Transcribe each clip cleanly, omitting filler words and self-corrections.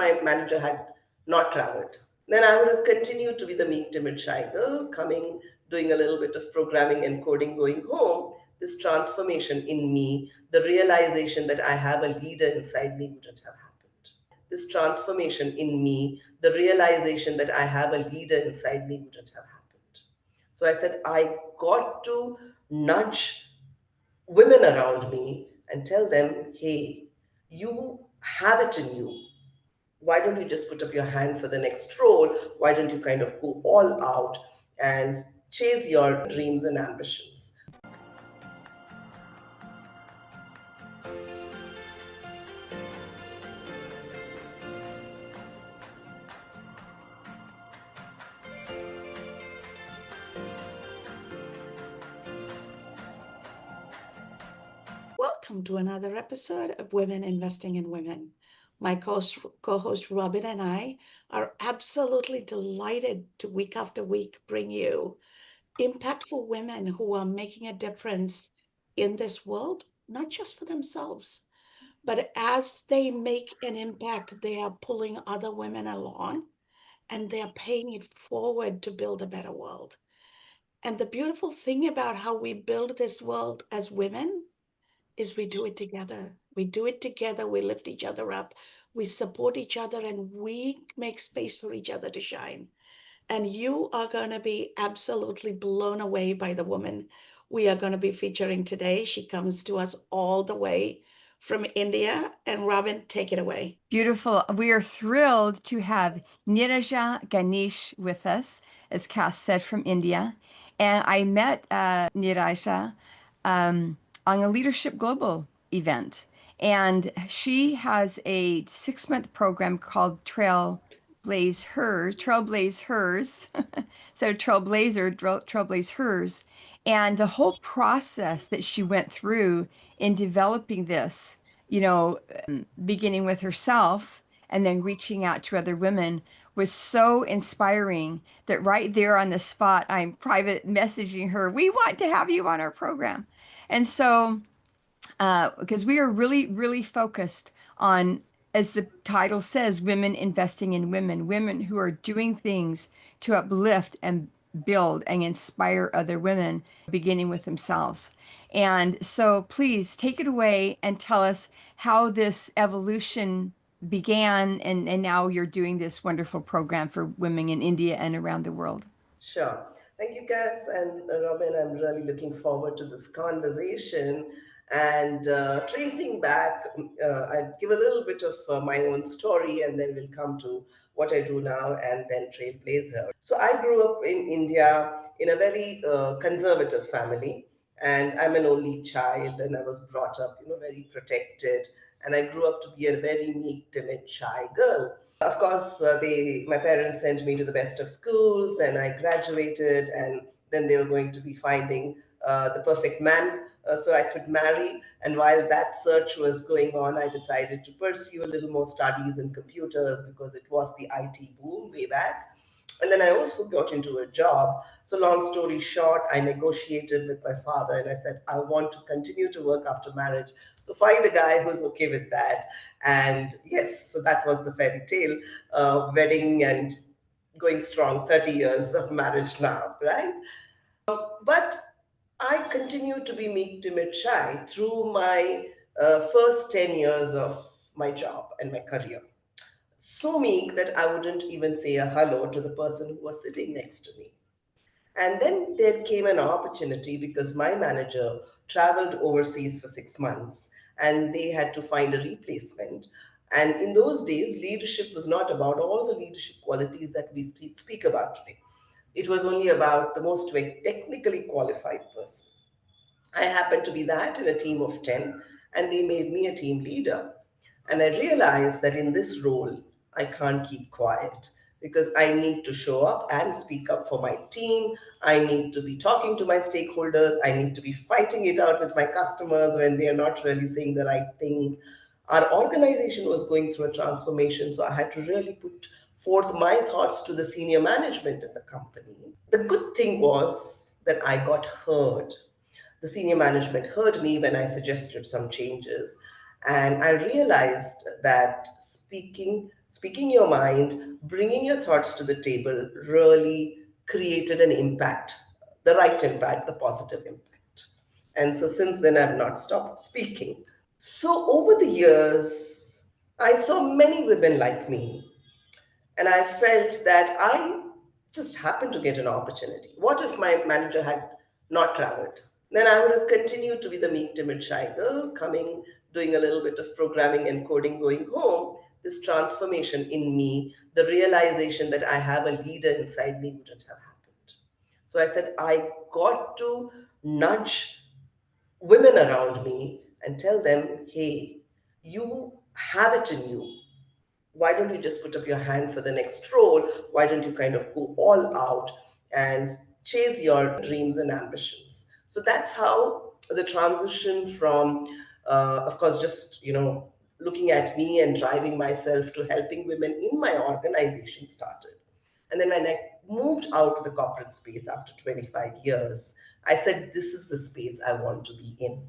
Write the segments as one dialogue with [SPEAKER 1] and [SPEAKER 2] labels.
[SPEAKER 1] my manager had not traveled. Then I would have continued to be the meek, timid, shy girl, coming, doing a little bit of programming and coding, going home. This transformation in me, the realization that I have a leader inside me wouldn't have happened. This transformation in me, the realization that I have a leader inside me wouldn't have happened. So I said, I got to nudge women around me and tell them, hey, you have it in you. Why don't you just put up your hand for the next role? Why don't you kind of go all out and chase your dreams and ambitions?
[SPEAKER 2] Welcome to another episode of Women Investing in Women. My co-host Robin and I are absolutely delighted to week after week bring you impactful women who are making a difference in this world, not just for themselves, but as they make an impact, they are pulling other women along and they're paying it forward to build a better world. And the beautiful thing about how we build this world as women is we do it together. We do it together. We lift each other up. We support each other and we make space for each other to shine. And you are going to be absolutely blown away by the woman we are going to be featuring today. She comes to us all the way from India. And Robin, take it away.
[SPEAKER 3] Beautiful. We are thrilled to have Neeraja Ganesh with us, as Cass said, from India. And I met Neeraja on a Leadership Global event. And she has a 6-month program called Trailblaze Hers. So Trailblaze Hers. And the whole process that she went through in developing this, beginning with herself and then reaching out to other women was so inspiring that right there on the spot, I'm private messaging her, we want to have you on our program. And so, because we are really, really focused on, as the title says, women investing in women, women who are doing things to uplift and build and inspire other women, beginning with themselves. And so please take it away and tell us how this evolution began and now you're doing this wonderful program for women in India and around the world.
[SPEAKER 1] Sure. Thank you, Cass and Robin. I'm really looking forward to this conversation. And tracing back, I'll give a little bit of my own story and then we'll come to what I do now and then Trailblaze Her. So I grew up in India in a very conservative family. And I'm an only child and I was brought up, very protected. And I grew up to be a very meek, timid, shy girl. Of course, my parents sent me to the best of schools, and I graduated, and then they were going to be finding the perfect man so I could marry. And while that search was going on, I decided to pursue a little more studies in computers because it was the IT boom way back. And then I also got into a job. So, long story short, I negotiated with my father and I said, I want to continue to work after marriage. So, find a guy who's okay with that. And yes, so that was the fairy tale wedding and going strong 30 years of marriage now, right? But I continued to be meek, timid, shy through my first 10 years of my job and my career. So meek that I wouldn't even say a hello to the person who was sitting next to me. And then there came an opportunity because my manager traveled overseas for 6 months and they had to find a replacement. And in those days, leadership was not about all the leadership qualities that we speak about today. It was only about the most technically qualified person. I happened to be that in a team of 10, and they made me a team leader. And I realized that in this role, I can't keep quiet because I need to show up and speak up for my team. I need to be talking to my stakeholders. I need to be fighting it out with my customers when they are not really saying the right things. Our organization was going through a transformation, so I had to really put forth my thoughts to the senior management in the company. The good thing was that I got heard. The senior management heard me when I suggested some changes. And I realized that speaking your mind, bringing your thoughts to the table really created an impact, the right impact, the positive impact. And so since then, I've not stopped speaking. So over the years, I saw many women like me, and I felt that I just happened to get an opportunity. What if my manager had not traveled? Then I would have continued to be the meek, timid, shy girl, coming, doing a little bit of programming and coding, going home. This transformation in me, the realization that I have a leader inside me, wouldn't have happened. So I said, I got to nudge women around me and tell them, hey, you have it in you. Why don't you just put up your hand for the next role? Why don't you kind of go all out and chase your dreams and ambitions? So that's how the transition from, of course, just, looking at me and driving myself to helping women in my organization started. And then when I moved out of the corporate space after 25 years, I said, this is the space I want to be in.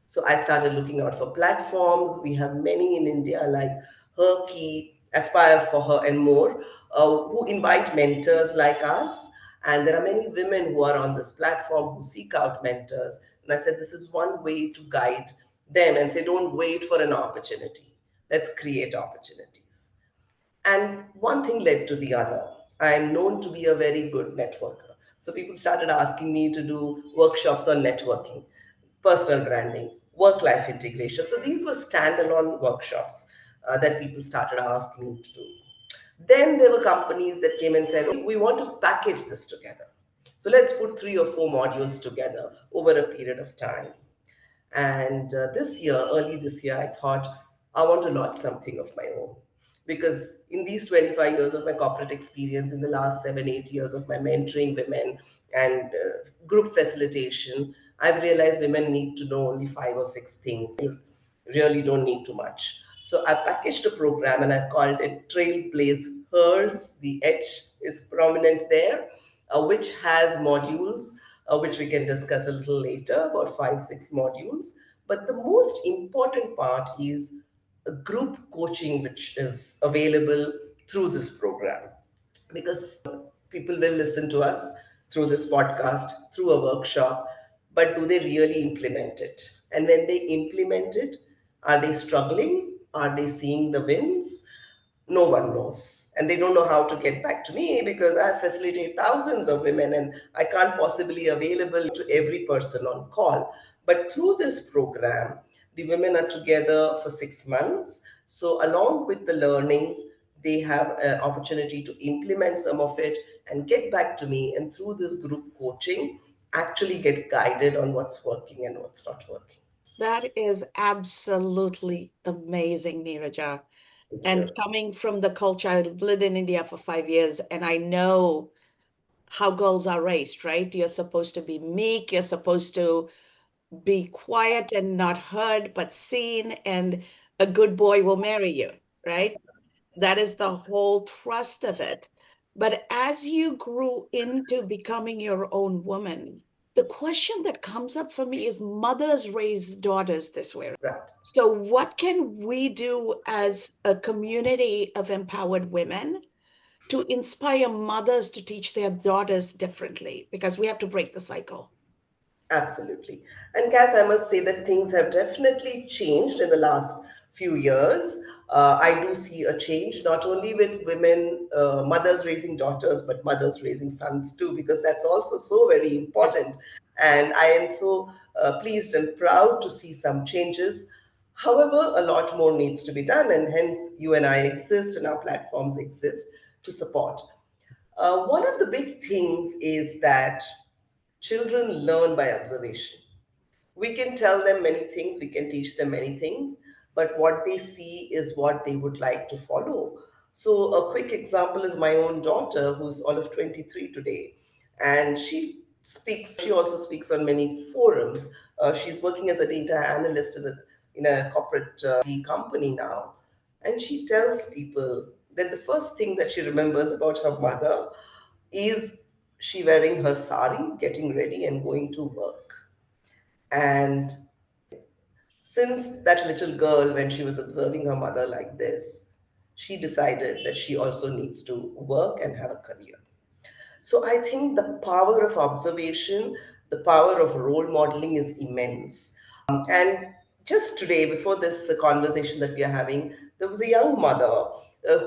[SPEAKER 1] So I started looking out for platforms. We have many in India like Her Key, Aspire for Her, and more, who invite mentors like us. And there are many women who are on this platform who seek out mentors. And I said, this is one way to guide them and say, don't wait for an opportunity. Let's create opportunities. And one thing led to the other. I am known to be a very good networker. So people started asking me to do workshops on networking, personal branding, work life integration. So these were standalone workshops that people started asking me to do. Then there were companies that came and said, we want to package this together. So let's put 3 or 4 modules together over a period of time. And early this year, I thought I want to launch something of my own. Because in these 25 years of my corporate experience, in the last 7, 8 years of my mentoring women and group facilitation, I've realized women need to know only 5 or 6 things. You really don't need too much. So I packaged a program and I called it Trailblaze Hers. The H is prominent there, which has modules, which we can discuss a little later, about 5, 6 modules. But the most important part is a group coaching, which is available through this program. Because people will listen to us through this podcast, through a workshop, but do they really implement it? And when they implement it, are they struggling? Are they seeing the wins? No one knows. And they don't know how to get back to me because I facilitate thousands of women and I can't possibly available to every person on call. But through this program, the women are together for 6 months. So along with the learnings, they have an opportunity to implement some of it and get back to me. And through this group coaching, actually get guided on what's working and what's not working.
[SPEAKER 2] That is absolutely amazing, Neeraja.
[SPEAKER 1] Thank
[SPEAKER 2] And
[SPEAKER 1] you.
[SPEAKER 2] coming from the culture, I've lived in India for 5 years, and I know how girls are raised, right? You're supposed to be meek, you're supposed to be quiet and not heard, but seen, and a good boy will marry you, right? That is the whole thrust of it. But as you grew into becoming your own woman, the question that comes up for me is mothers raise daughters this way.
[SPEAKER 1] Right.
[SPEAKER 2] So, what can we do as a community of empowered women to inspire mothers to teach their daughters differently? Because we have to break the cycle.
[SPEAKER 1] Absolutely. And Cass, I must say that things have definitely changed in the last few years. I do see a change, not only with women, mothers raising daughters, but mothers raising sons too, because that's also so very important. And I am so pleased and proud to see some changes. However, a lot more needs to be done, and hence you and I exist and our platforms exist to support. One of the big things is that children learn by observation. We can tell them many things, we can teach them many things, but what they see is what they would like to follow. So, a quick example is my own daughter, who's all of 23 today, and she also speaks on many forums. She's working as a data analyst in a corporate company now, and she tells people that the first thing that she remembers about her mother is she wearing her sari, getting ready, and going to work. And Since that little girl, when she was observing her mother like this, she decided that she also needs to work and have a career. So I think the power of observation, the power of role modeling is immense. And just today, before this conversation that we are having, there was a young mother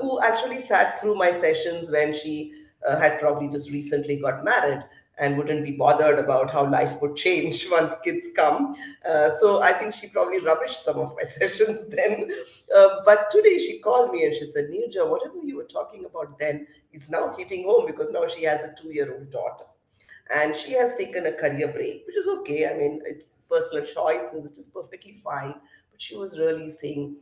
[SPEAKER 1] who actually sat through my sessions when she had probably just recently got married and wouldn't be bothered about how life would change once kids come. So I think she probably rubbished some of my sessions then. But today she called me and she said, Neeraja, whatever you were talking about then is now hitting home because now she has a 2-year-old daughter and she has taken a career break, which is okay. I mean, it's personal choices, it is perfectly fine. But she was really saying,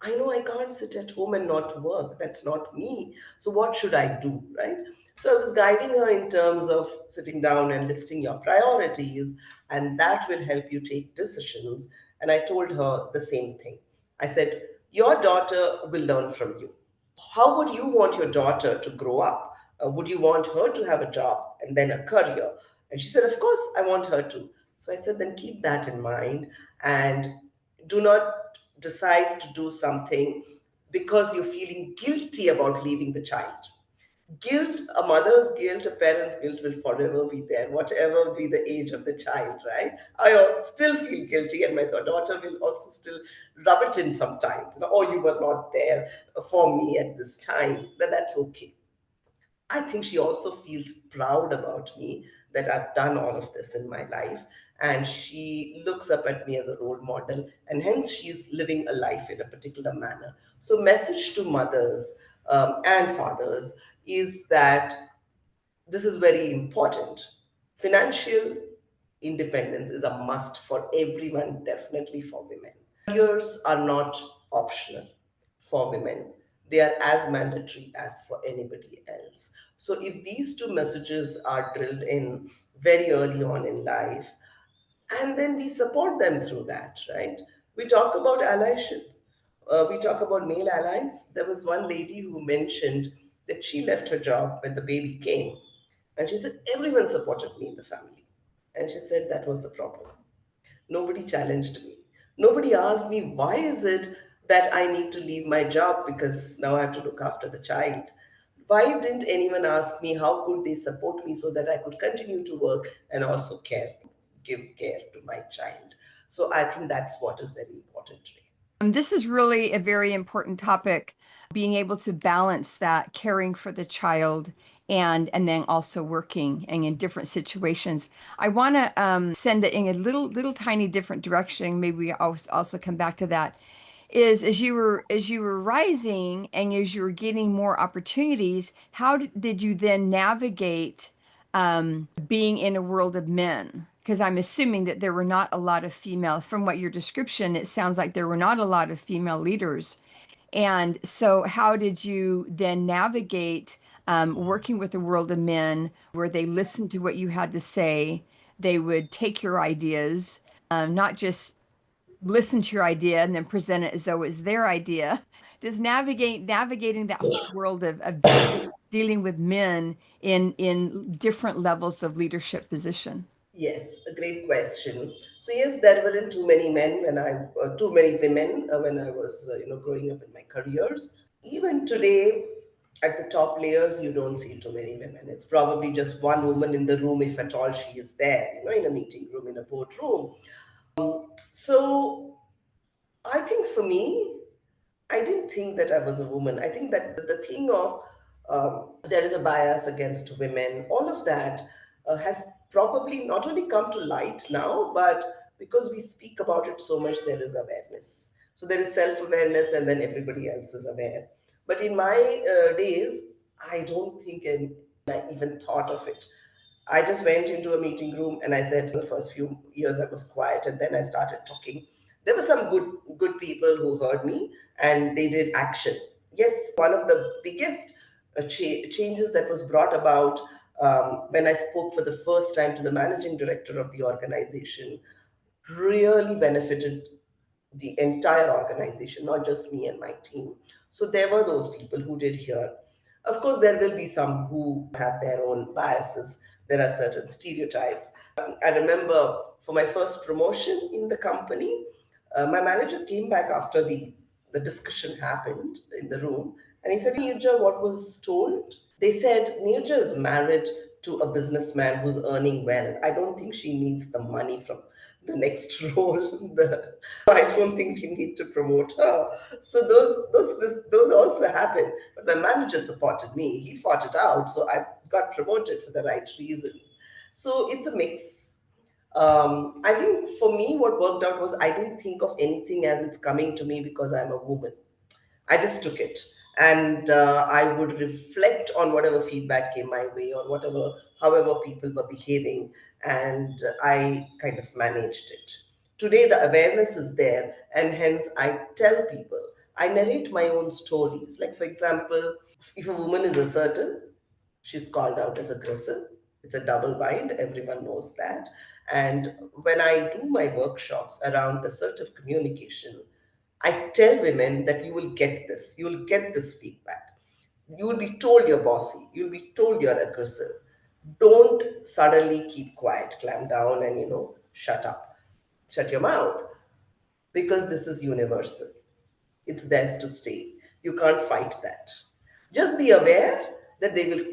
[SPEAKER 1] I know I can't sit at home and not work. That's not me. So, what should I do? Right? So, I was guiding her in terms of sitting down and listing your priorities, and that will help you take decisions. And I told her the same thing. I said, your daughter will learn from you. How would you want your daughter to grow up? Would you want her to have a job and then a career? And she said, of course, I want her to. So I said, then keep that in mind and do not decide to do something because you're feeling guilty about leaving the child. Guilt, a mother's guilt, a parent's guilt will forever be there, whatever be the age of the child, right? I still feel guilty, and my daughter will also still rub it in sometimes. Oh, you were not there for me at this time, but that's okay. I think she also feels proud about me that I've done all of this in my life. And she looks up at me as a role model, and hence she's living a life in a particular manner. So, message to mothers and fathers is that this is very important. Financial independence is a must for everyone, definitely for women. Careers are not optional for women, they are as mandatory as for anybody else. So, if these two messages are drilled in very early on in life, and then we support them through that, right? We talk about allyship. We talk about male allies. There was one lady who mentioned that she left her job when the baby came. And she said, everyone supported me in the family. And she said that was the problem. Nobody challenged me. Nobody asked me, why is it that I need to leave my job because now I have to look after the child? Why didn't anyone ask me how could they support me so that I could continue to work and also give care to my child? So I think that's what is very important today.
[SPEAKER 3] This is really a very important topic, being able to balance that caring for the child and then also working and in different situations. I want to send it in a little tiny different direction. Maybe we also come back to that. Is as you were rising and as you were getting more opportunities, how did you then navigate being in a world of men? Because I'm assuming that there were not a lot of female, from what your description, it sounds like there were not a lot of female leaders. And so, how did you then navigate working with a world of men where they listened to what you had to say? They would take your ideas, not just listen to your idea and then present it as though it's their idea. Just navigating that whole world of dealing with men in different levels of leadership position.
[SPEAKER 1] Yes, a great question. So yes, there weren't too many men when too many women when I was growing up in my careers. Even today, at the top layers, you don't see too many women. It's probably just one woman in the room, if at all she is there, in a meeting room, in a boardroom. So I think for me, I didn't think that I was a woman. I think that the thing of there is a bias against women, all of that has probably not only come to light now, but because we speak about it so much, there is awareness. So there is self awareness, and then everybody else is aware. But in my days, I don't think I even thought of it. I just went into a meeting room and I said, the first few years I was quiet and then I started talking. There were some good people who heard me and they did action. Yes, one of the biggest changes that was brought about when I spoke for the first time to the managing director of the organization really benefited the entire organization, not just me and my team. So there were those people who did hear. Of course, there will be some who have their own biases. There are certain stereotypes. I remember for my first promotion in the company, My manager came back after the discussion happened in the room, and he said, Nirja, what was told? They said, Neeraja is married to a businessman who's earning well. I don't think she needs the money from the next role. I don't think we need to promote her. So those also happened. But my manager supported me. He fought it out. So I got promoted for the right reasons. So it's a mix. I think for me, what worked out was I didn't think of anything as it's coming to me because I'm a woman. I just took it. And I would reflect on whatever feedback came my way or however people were behaving. And I kind of managed it. Today, the awareness is there. And hence, I tell people, I narrate my own stories. Like, for example, if a woman is assertive, she's called out as aggressive. It's a double bind, everyone knows that. And when I do my workshops around assertive communication, I tell women that you will get this. You will get this feedback. You will be told you're bossy. You'll be told you're aggressive. Don't suddenly keep quiet, clamp down, and shut up. Shut your mouth because this is universal. It's theirs to stay. You can't fight that. Just be aware that they will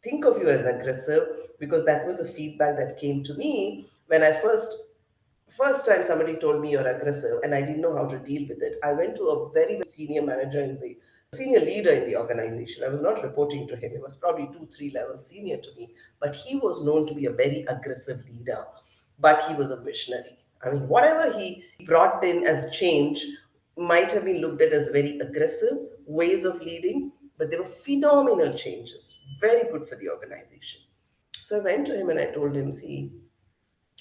[SPEAKER 1] think of you as aggressive because that was the feedback that came to me when I first time somebody told me you're aggressive and I didn't know how to deal with it. I went to a very senior manager in the senior leader in the organization. I was not reporting to him. He was probably 2, 3 levels senior to me, but he was known to be a very aggressive leader. But he was a visionary. I mean, whatever he brought in as change might have been looked at as very aggressive ways of leading, but they were phenomenal changes, very good for the organization. So I went to him and I told him, see,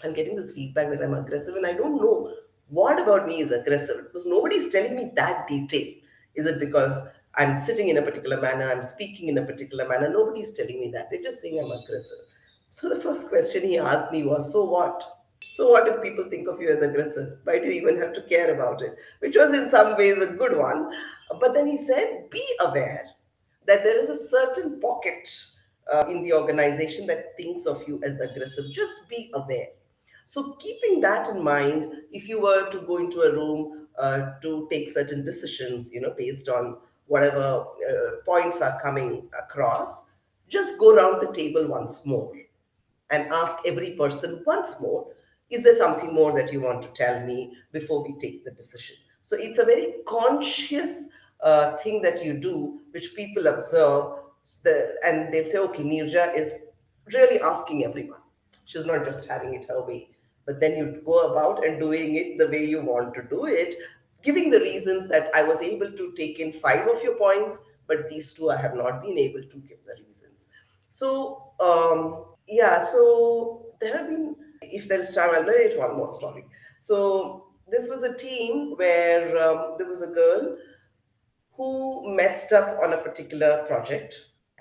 [SPEAKER 1] I'm getting this feedback that I'm aggressive, and I don't know what about me is aggressive because nobody's telling me that detail. Is it because I'm sitting in a particular manner, I'm speaking in a particular manner? Nobody's telling me that. They're just saying I'm aggressive. So the first question he asked me was, so what? So what if people think of you as aggressive? Why do you even have to care about it? Which was in some ways a good one. But then he said, be aware that there is a certain pocket in the organization that thinks of you as aggressive. Just be aware. So, keeping that in mind, if you were to go into a room to take certain decisions, based on whatever points are coming across, just go around the table once more and ask every person once more, is there something more that you want to tell me before we take the decision? So it's a very conscious thing that you do, which people observe, and they say, okay, Nirja is really asking everyone. She's not just having it her way. But then you go about and doing it the way you want to do it, giving the reasons that I was able to take in 5 of your points, but these two I have not been able to give the reasons. So, yeah, so there have been, if there is time, I'll narrate one more story. So, this was a team where there was a girl who messed up on a particular project.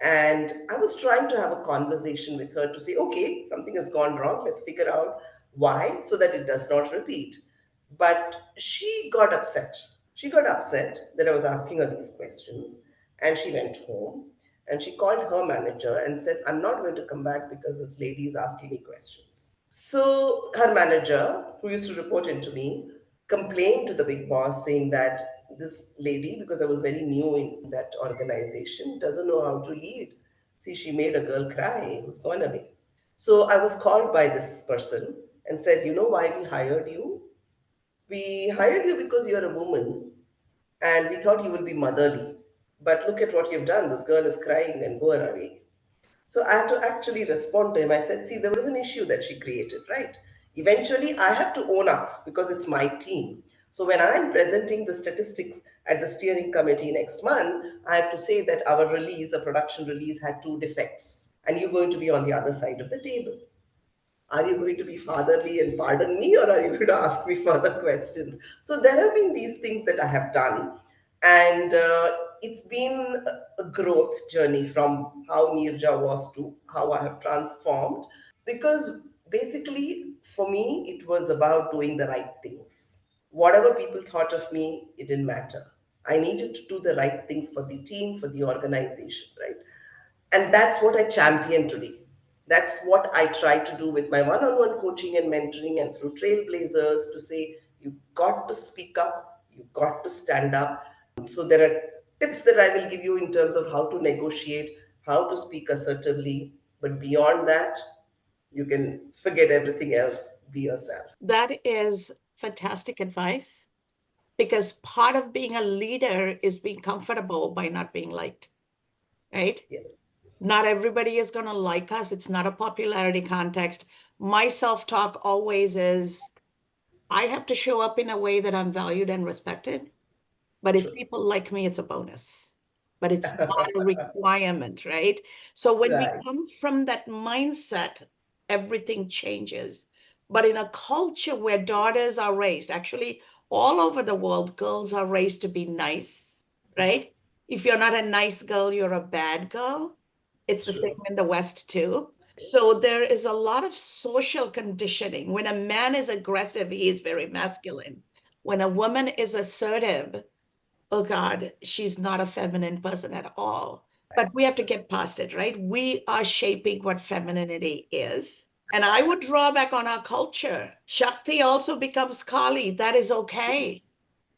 [SPEAKER 1] And I was trying to have a conversation with her to say, okay, something has gone wrong. Let's figure out why so that it does not repeat. But she got upset. She got upset that I was asking her these questions. And she went home and she called her manager and said, I'm not going to come back because this lady is asking me questions. So her manager, who used to report into me, complained to the big boss saying that this lady, because I was very new in that organization, doesn't know how to lead. See, she made a girl cry who's gone away. So I was called by this person and said, you know why we hired you? We hired you because you're a woman and we thought you would be motherly. But look at what you've done. This girl is crying and go away. So I had to actually respond to him. I said, see, there was an issue that she created, right? Eventually, I have to own up because it's my team. So when I'm presenting the statistics at the steering committee next month, I have to say that our release, a production release, had 2 defects. And you're going to be on the other side of the table. Are you going to be fatherly and pardon me, or are you going to ask me further questions? So there have been these things that I have done, and it's been a growth journey from how Nirja was to how I have transformed. Because basically, for me, it was about doing the right things. Whatever people thought of me, it didn't matter. I needed to do the right things for the team, for the organization, right? And that's what I champion today. That's what I try to do with my one on one coaching and mentoring and through Trailblazers to say, You got to speak up, you got to stand up. So there are tips that I will give you in terms of how to negotiate, how to speak assertively. But beyond that, you can forget everything else. Be yourself.
[SPEAKER 2] That is fantastic advice because part of being a leader is being comfortable by not being liked, right?
[SPEAKER 1] Yes,
[SPEAKER 2] Not everybody is going to like us. It's not a popularity context. My self talk always is I have to show up in a way that I'm valued and respected. But if
[SPEAKER 1] true.
[SPEAKER 2] people like me, it's a bonus. But it's not a requirement, right? So when we
[SPEAKER 1] Right,
[SPEAKER 2] come from that mindset, everything changes. But in a culture where daughters are raised, actually, all over the world, girls are raised to be nice, right? If you're not a nice girl, you're a bad girl. It's the same
[SPEAKER 1] true.
[SPEAKER 2] in the West, too. So there is a lot of social conditioning. When a man is aggressive, he is very masculine. When a woman is assertive, oh God, she's not a feminine person at all. But we have to get past it, right? We are shaping what femininity is. And I would draw back on our culture. Shakti also becomes Kali. That is okay.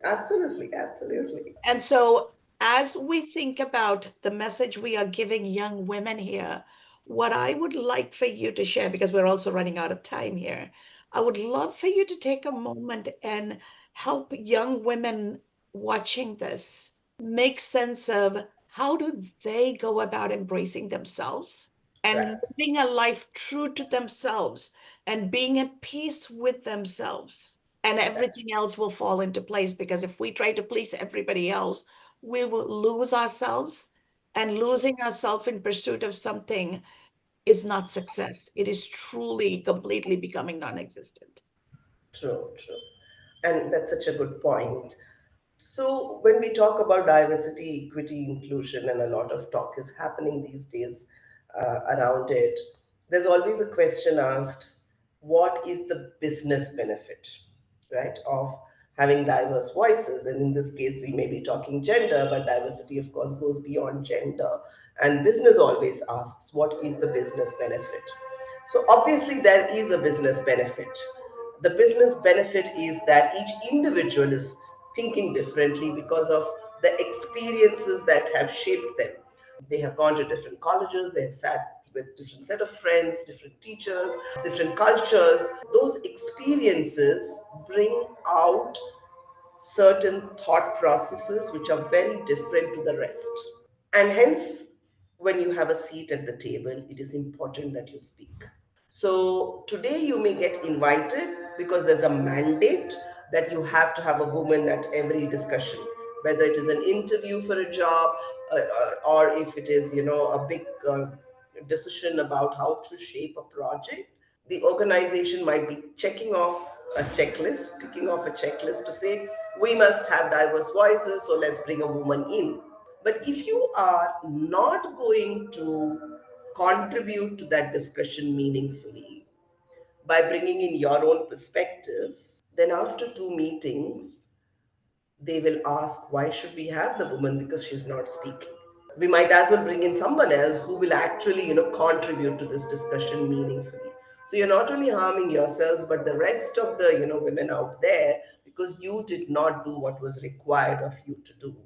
[SPEAKER 1] Absolutely, absolutely.
[SPEAKER 2] And so, as we think about the message we are giving young women here, what I would like for you to share, because we're also running out of time here, I would love for you to take a moment and help young women watching this make sense of how do they go about embracing themselves and
[SPEAKER 1] Right,
[SPEAKER 2] living a life true to themselves and being at peace with themselves, and
[SPEAKER 1] that's
[SPEAKER 2] everything else will fall into place. Because if we try to please everybody else, we will lose ourselves, and
[SPEAKER 1] true.
[SPEAKER 2] losing ourselves in pursuit of something is not success. It is truly completely becoming non-existent.
[SPEAKER 1] True, true. And that's such a good point. So, when we talk about diversity, equity, inclusion, and a lot of talk is happening these days around it, there's always a question asked, what is the business benefit, right, of having diverse voices? And in this case, we may be talking gender, but diversity, of course, goes beyond gender. And business always asks, what is the business benefit? So, obviously, there is a business benefit. The business benefit is that each individual is thinking differently because of the experiences that have shaped them. They have gone to different colleges, they have sat with different set of friends, different teachers, different cultures. Those experiences bring out certain thought processes which are very different to the rest. And hence, when you have a seat at the table, it is important that you speak. So today you may get invited because there's a mandate that you have to have a woman at every discussion, whether it is an interview for a job, or if it is, a big decision about how to shape a project. The organization might be checking off a checklist, ticking off a checklist to say, we must have diverse voices, so let's bring a woman in. But if you are not going to contribute to that discussion meaningfully by bringing in your own perspectives, then after two meetings, they will ask, why should we have the woman? Because she's not speaking. We might as well bring in someone else who will actually, contribute to this discussion meaningfully. So you're not only harming yourselves, but the rest of the, women out there because you did not do what was required of you to do.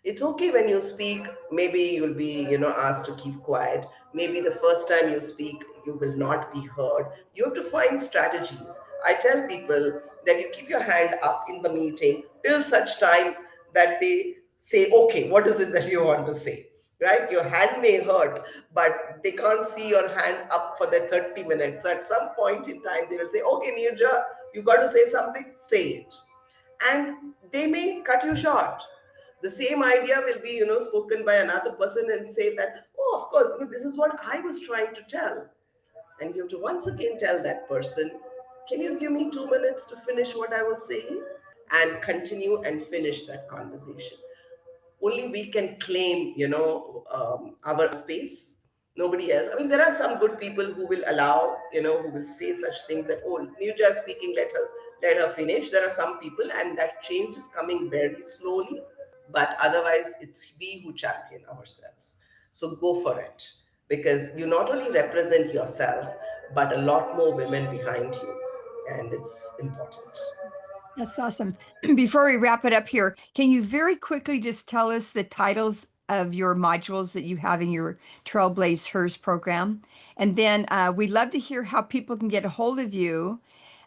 [SPEAKER 1] It's okay when you speak, maybe you'll be, asked to keep quiet. Maybe the first time you speak, you will not be heard. You have to find strategies. I tell people that you keep your hand up in the meeting till such time that they say, okay, what is it that you want to say? Right? Your hand may hurt, but they can't see your hand up for the 30 minutes. So at some point in time, they will say, okay, Nirja, you got to say something, say it. And they may cut you short. The same idea will be, spoken by another person and say that, oh, of course, this is what I was trying to tell. And you have to once again tell that person, can you give me 2 minutes to finish what I was saying? And continue and finish that conversation. Only we can claim, our space. Nobody else. I mean, there are some good people who will allow, who will say such things that, oh, Nirja is speaking, let her finish. There are some people, and that change is coming very slowly. But otherwise, it's we who champion ourselves. So go for it because you not only represent yourself, but a lot more women behind you, and it's important.
[SPEAKER 3] That's awesome. Before we wrap it up here, can you very quickly just tell us the titles of your modules that you have in your Trailblaze Hers program? And then we'd love to hear how people can get a hold of you,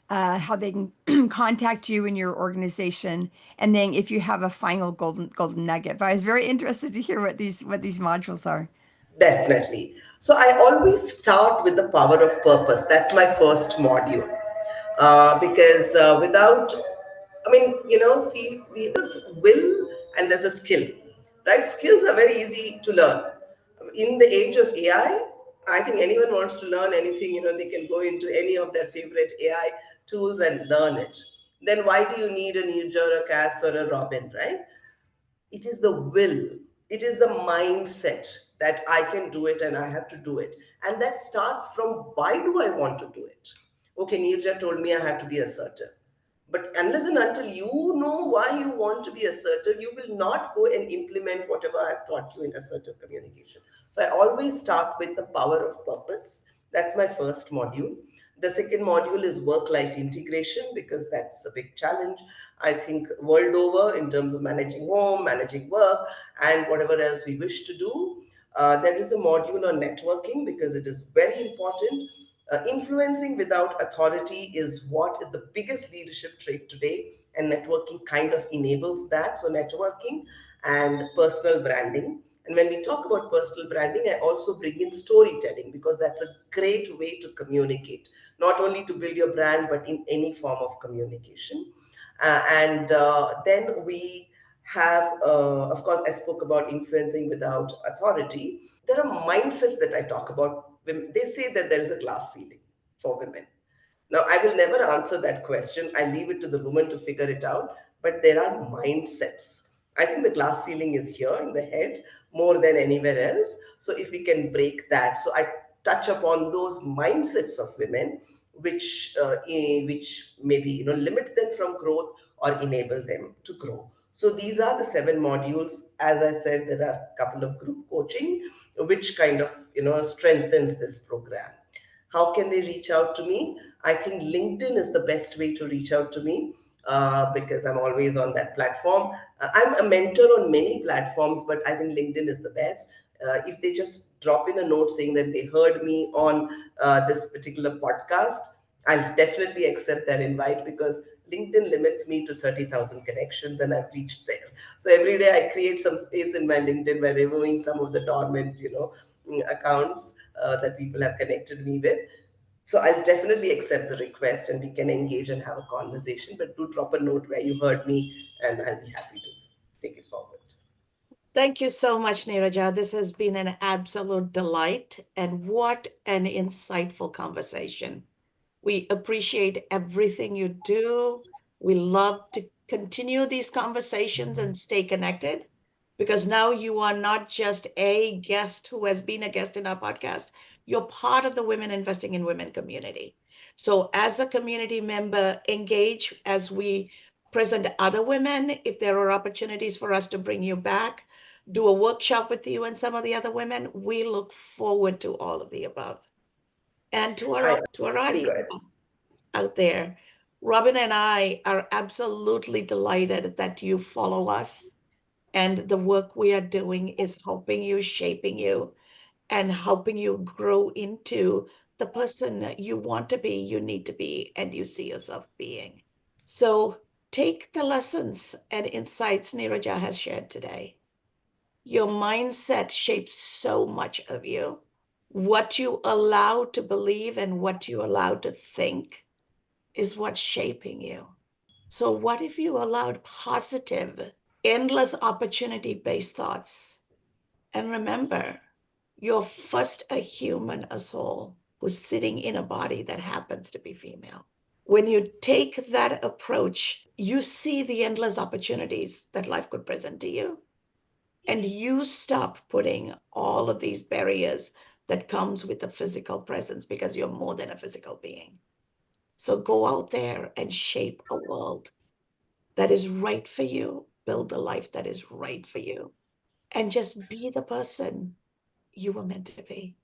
[SPEAKER 3] how they can contact you and your organization, and then if you have a final golden nugget. But I was very interested to hear what these modules are.
[SPEAKER 1] Definitely. So I always start with the power of purpose. That's my first module. Because without, I mean, see, this will and there's a skill, right? Skills are very easy to learn. In the age of I think anyone wants to learn anything, they can go into any of their favorite AI tools and learn it. Then why do you need a Neeraja Ganesh or a Robin, right? It is the will, it is the mindset that I can do it and I have to do it. And that starts from, why do I want to do it? Okay, Nirja told me I have to be assertive, but unless and until you know why you want to be assertive, you will not go and implement whatever I've taught you in assertive communication. So I always start with the power of purpose. That's my first module. The second module is work life integration, because that's a big challenge, I think, world over, in terms of managing home, managing work, and whatever else we wish to do. There is a module on networking, because it is very important. Influencing without authority is what is the biggest leadership trait today, and networking kind of enables that. So, networking and personal branding. And when we talk about personal branding, I also bring in storytelling, because that's a great way to communicate, not only to build your brand, but in any form of communication. And then we have, of course, I spoke about influencing without authority. There are mindsets that I talk about. They say that there is a glass ceiling for women. Now, I will never answer that question. I leave it to the woman to figure it out. But there are mindsets. I think the glass ceiling is here in the head more than anywhere else. So, if we can break that, so I touch upon those mindsets of women, which maybe limit them from growth or enable them to grow. So these are the 7 modules. As I said, there are a couple of group coaching, which kind of strengthens this program. How can they reach out to me? I think LinkedIn is the best way to reach out to me, because I'm always on that platform. I'm a mentor on many platforms, but I think LinkedIn is the best. If they just drop in a note saying that they heard me on this particular podcast, I'll definitely accept that invite, because LinkedIn limits me to 30,000 connections and I've reached there. So every day I create some space in my LinkedIn by removing some of the dormant, accounts that people have connected me with. So I'll definitely accept the request and we can engage and have a conversation. But do drop a note where you heard me, and I'll be happy to take it forward.
[SPEAKER 2] Thank you so much, Neeraja. This has been an absolute delight, and what an insightful conversation. We appreciate everything you do. We love to continue these conversations and stay connected, because now you are not just a guest who has been a guest in our podcast. You're part of the Women Investing in Women community. So, as a community member, engage as we present other women. If there are opportunities for us to bring you back, do a workshop with you and some of the other women, we look forward to all of the above. And to our
[SPEAKER 1] Please go
[SPEAKER 2] audience
[SPEAKER 1] ahead.
[SPEAKER 2] out there, Robin and I are absolutely delighted that you follow us, and the work we are doing is helping you, shaping you, and helping you grow into the person you want to be, you need to be, and you see yourself being. So take the lessons and insights Neeraja has shared today. Your mindset shapes so much of you. What you allow to believe and what you allow to think is what's shaping you. So, what if you allowed positive, endless opportunity based thoughts? And remember, you're first a human, a soul who's sitting in a body that happens to be female. When you take that approach, you see the endless opportunities that life could present to you. And you stop putting all of these barriers that comes with the physical presence, because you're more than a physical being. So go out there and shape a world that is right for you, build a life that is right for you, and just be the person you were meant to be.